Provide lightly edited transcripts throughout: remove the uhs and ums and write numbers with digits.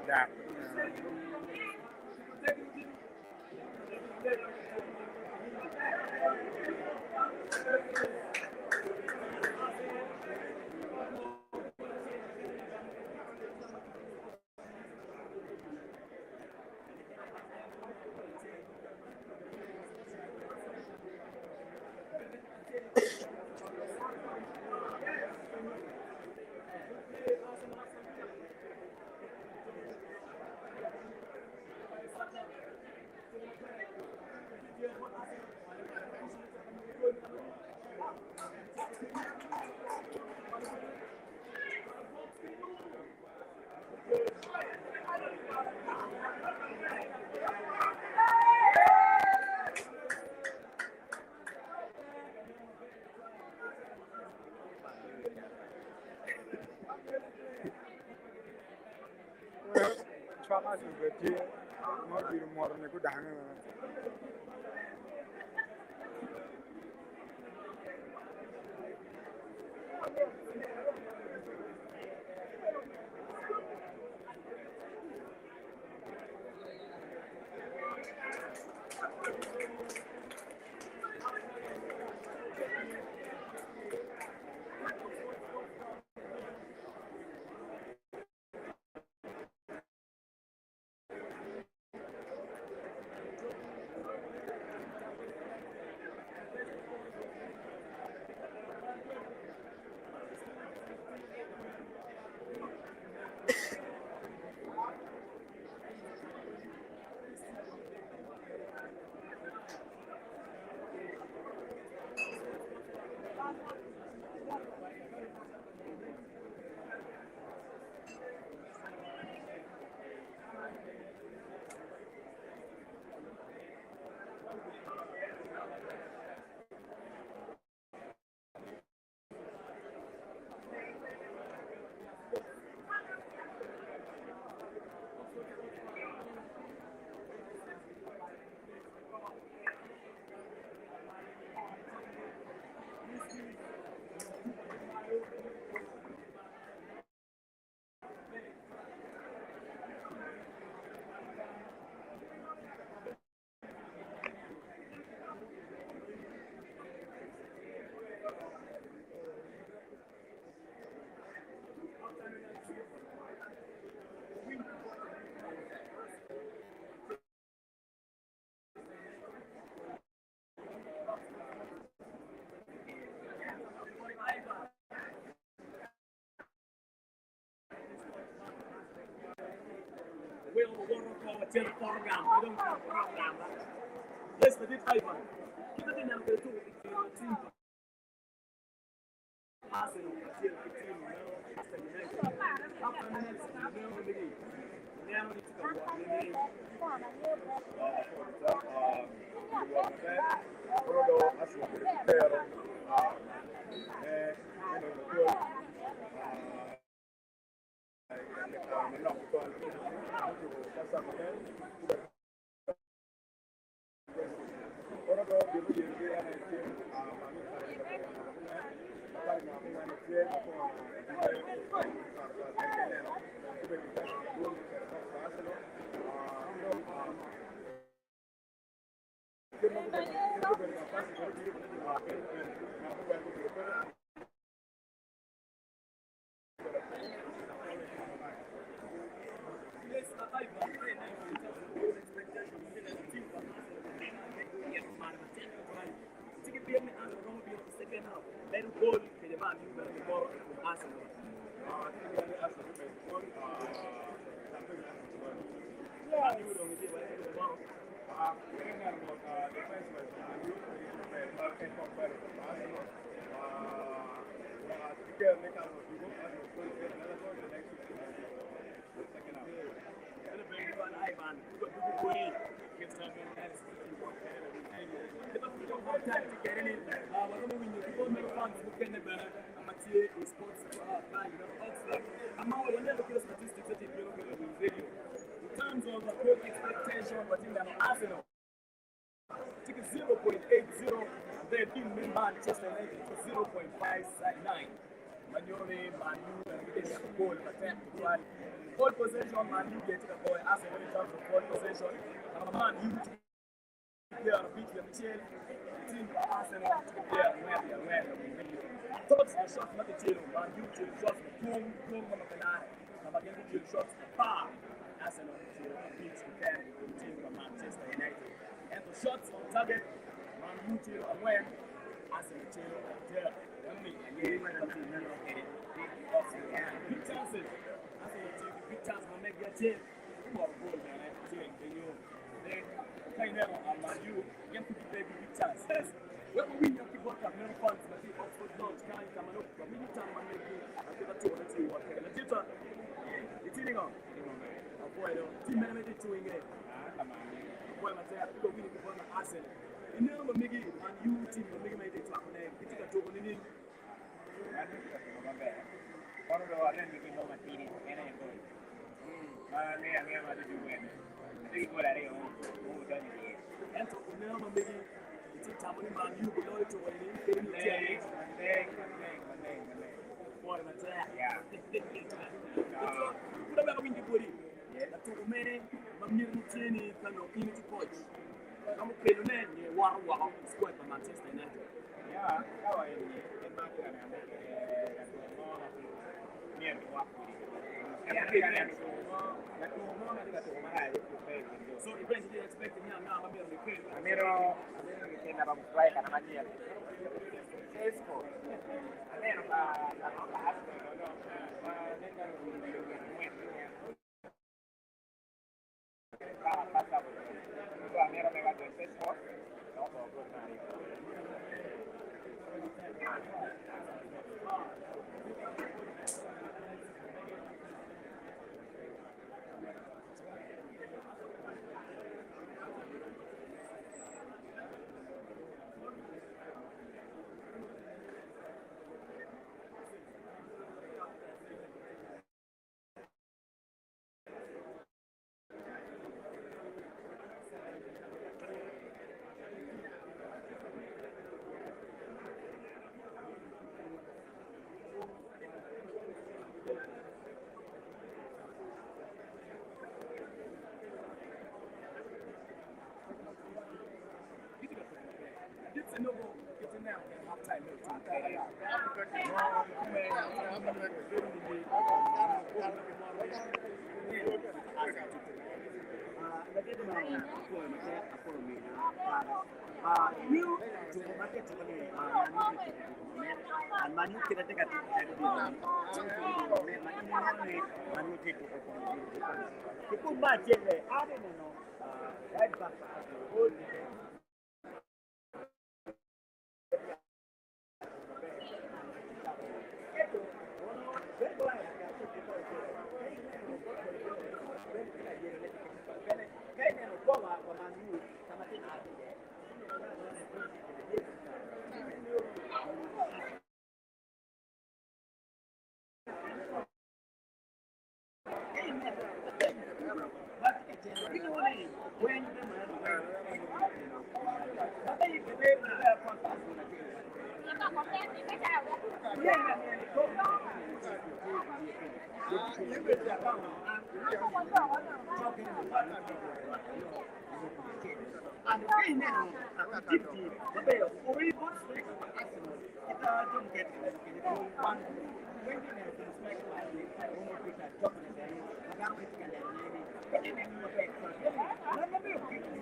Yeah. Trauma juga dia mau di rumah orang itu dah trên program cái đông program đó. Yes, we did Ivan. Kita din ang team. Passing team. Manchester United for 0.569. Manyone, Manu, and goal attempt to try. Ball possession, Manu getting a ball. Arsenal in terms of ball possession. Man, you they are beat the chain. Team for Arsenal to play where. Thoughts are shot, not the chain. Man, you to shot the boom, on the banana. I'm again to shots the bar. Arsenal to beat the team from Manchester United. And the shots on target, Man, you to win. Arsenal to there. Big chances. Big chance to make your team. More goal than I think. Then, kind of, you get to play big chances. When we win, you got a million funds, but the Oxford launch can't come up. But we need time to make it. I think that's what it's what can the tutor. It's in on. Avoid team manager to win it. Boy, my dad, go win it for Arsenal. You know, Miggy, and you team, Miggy made it to happen. It's a joke on the one of the other making home material and I go. I am to do it. I think what I who done it. And to know Miggy, it's a time when you belong to one day. Boy, my dad, yeah. What about when you put it? That's a man, Mammy, kind of unity coach. I'm a player, wow, squad by Manchester United. Yeah, how are you? So the president expecting him now to be on the field. Amiro che andava a fare la maniera. Esco. Almeno la Manu kita tengah tengok Manu itu itu macam ni ada mana right back And the thing now, activity, the way of we both speak about Arsenal, it don't get one. When they have been speaking like this, I don't know if it's talking about it, but I'm going to get it. But then I'm not going to get it. I'm not going to get it.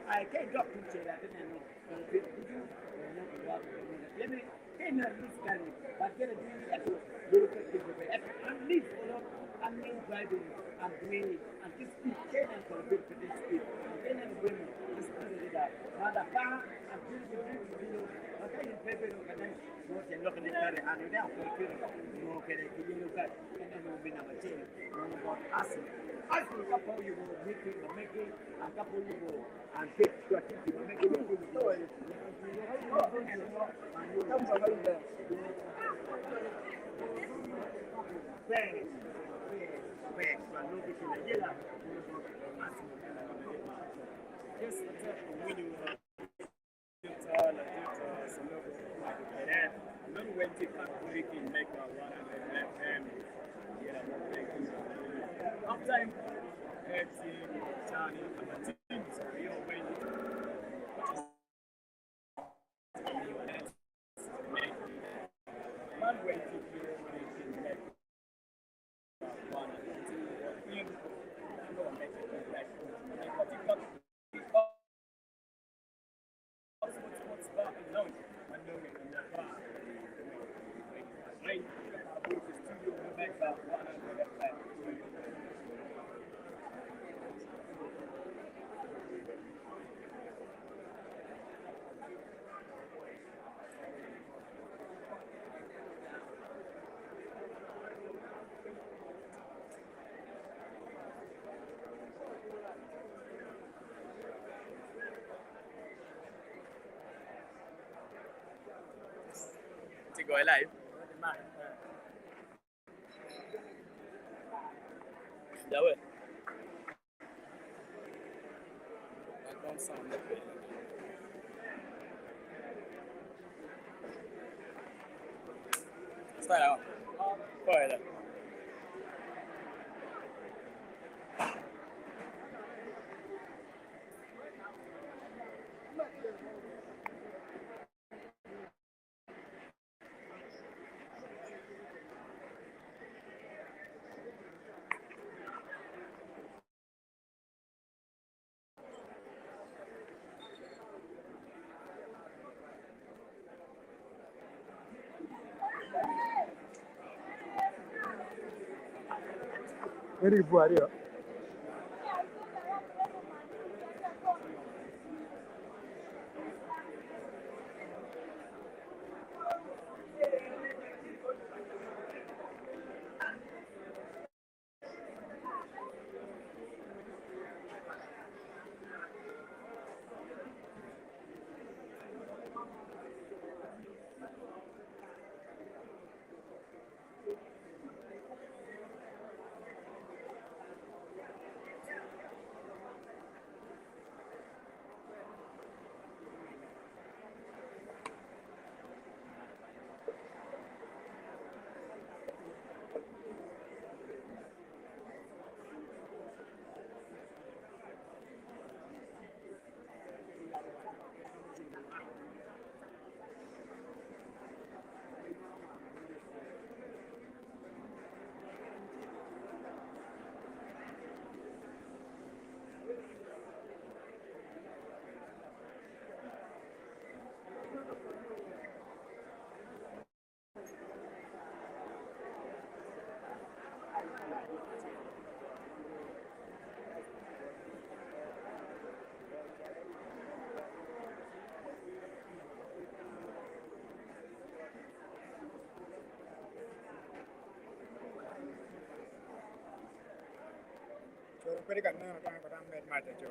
I can't drop to say that. Let me but get a and leave and me driving and doing and this speed Kenyan for a bit for this speed. Kenyan women this speed that. Now the car and doing but I in paper and then no can look at the car and you have to no can look at and then we'll be number 10. No about us. As for a couple you will making a couple you will and take to a tip you make it Halftime, Charlie, and the teams are real winning. Go live. Yeah, well. I don't sound that way. Start out. Go ahead. Very good. Pwede ka na kata med mate jo.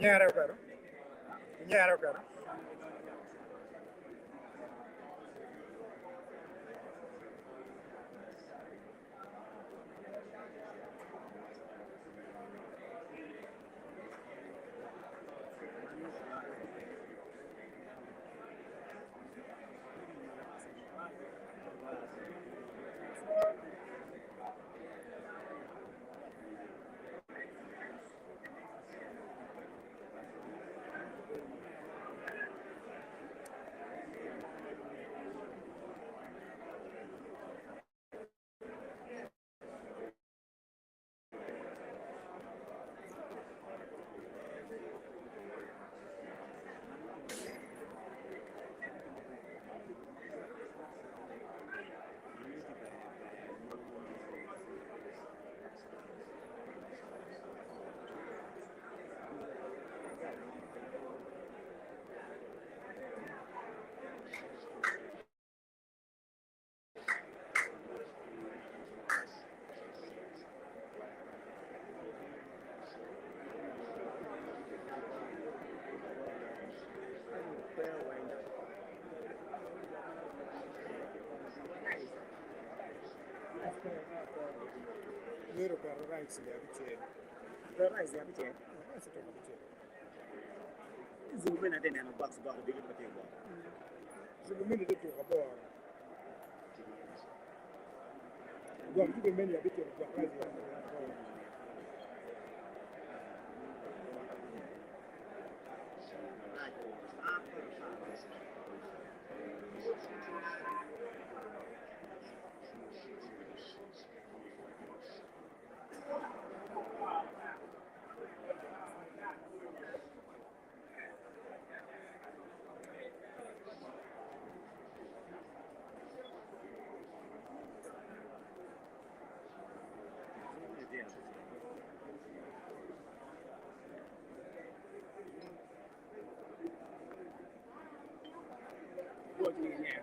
Nyara karo. Nyara karo. Vero karo rice ya biche. Rice ya biche. Rice to biche. Zumbe na tena no box ba ko dili pati ba. Zugumini de to kabor. Gwa biche meni ya biche kwa rice ya. What do you hear?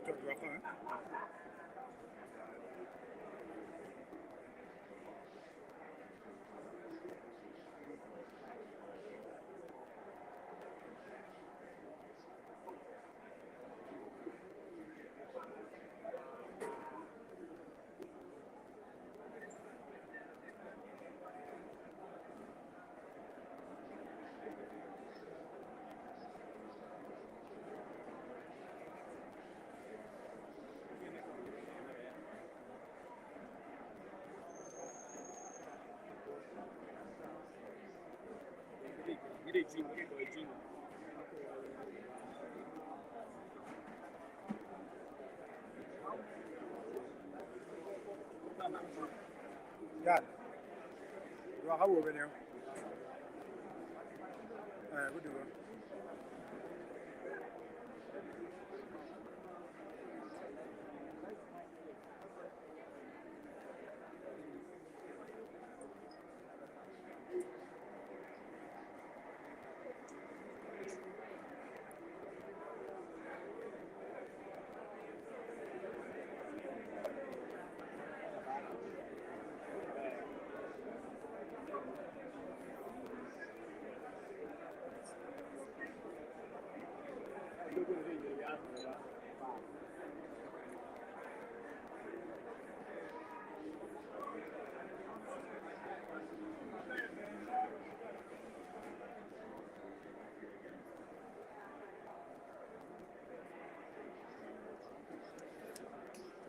To roka. Gide jin, gide jin. Gan. wa ka wo be ne good to go.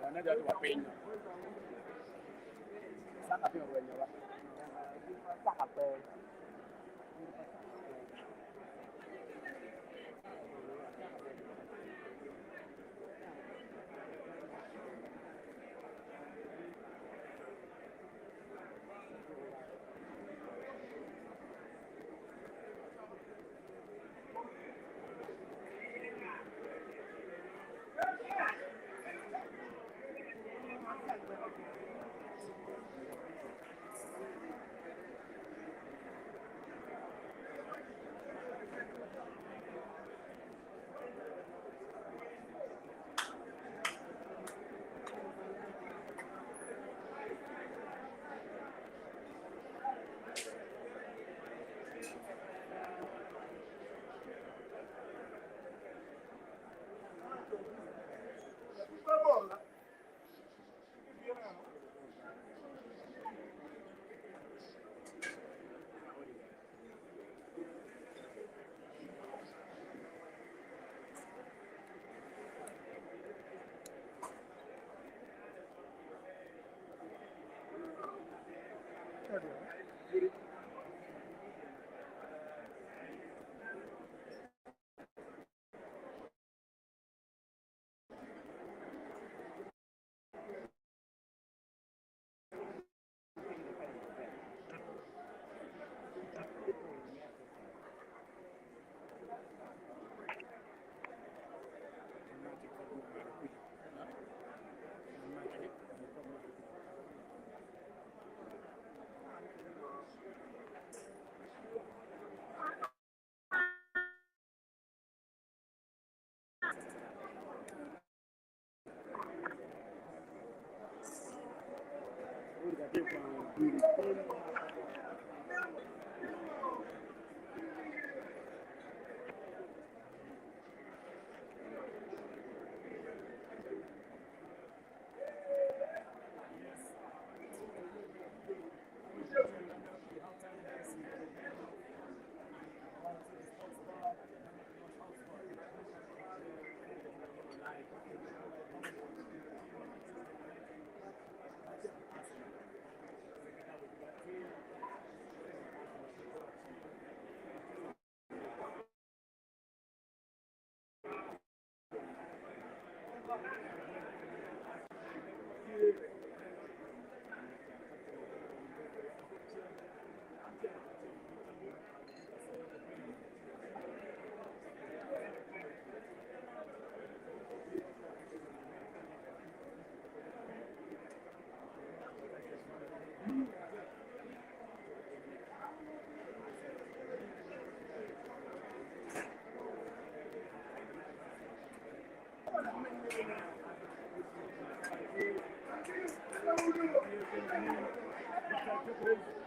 Another to a pain. Saka pia wenye wa. Saka pia. Thank you.